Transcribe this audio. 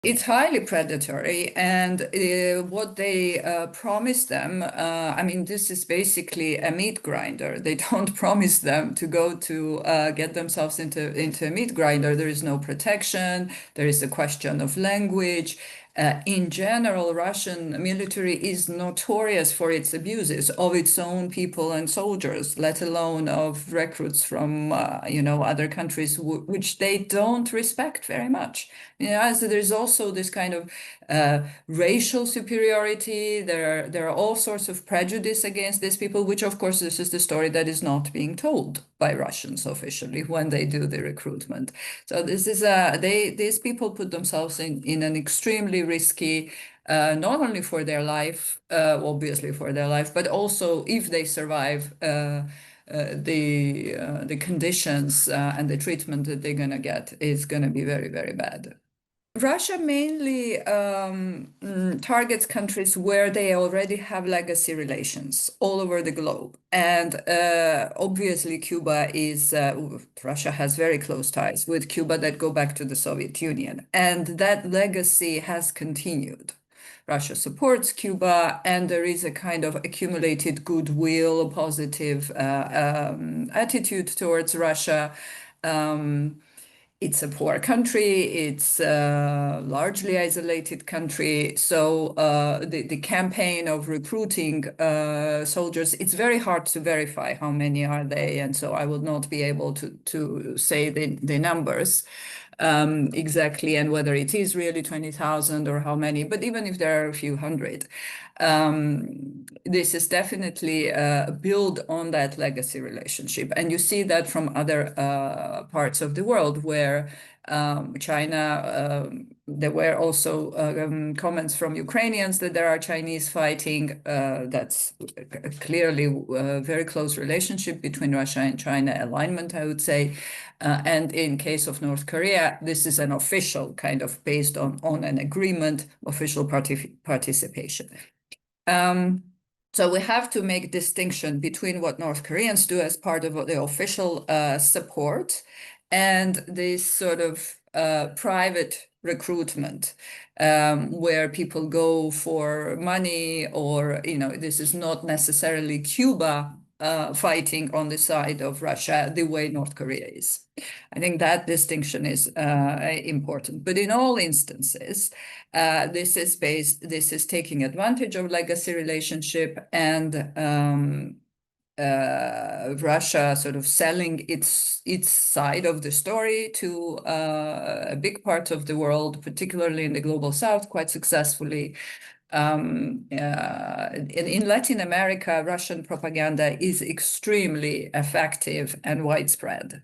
It's highly predatory, and what they promise them, I mean, this is basically a meat grinder. They don't promise them to go to get themselves into a meat grinder. There is no protection. There is a question of language. In general, Russian military is notorious for its abuses of its own people and soldiers, let alone of recruits from, other countries, which they don't respect very much. Yeah, so there's also this kind of racial superiority. There are all sorts of prejudice against these people, which of course this is the story that is not being told by Russians officially when they do the recruitment. So this is these people put themselves in an extremely risky, not only for their life, obviously for their life, but also if they survive. The conditions and the treatment that they're going to get is going to be very, very bad. Russia mainly targets countries where they already have legacy relations all over the globe. And obviously, Russia has very close ties with Cuba that go back to the Soviet Union. And that legacy has continued. Russia supports Cuba, and there is a kind of accumulated goodwill, positive attitude towards Russia. It's a poor country. It's a largely isolated country. So the campaign of recruiting soldiers, it's very hard to verify how many are they. And so I will not be able to say the numbers exactly and whether it is really 20,000 or how many. But even if there are a few hundred, this is definitely build on that legacy relationship. And you see that from other parts of the world where China, there were also comments from Ukrainians that there are Chinese fighting. That's clearly a very close relationship between Russia and China, alignment, I would say. And in case of North Korea, this is an official kind of based on an agreement, official participation. So we have to make distinction between what North Koreans do as part of the official support and this sort of private recruitment where people go for money or, this is not necessarily Cuba fighting on the side of Russia the way North Korea is. I think that distinction is important. But in all instances, this is taking advantage of legacy relationship and Russia sort of selling its side of the story to a big part of the world, particularly in the global south, quite successfully. In Latin America, Russian propaganda is extremely effective and widespread.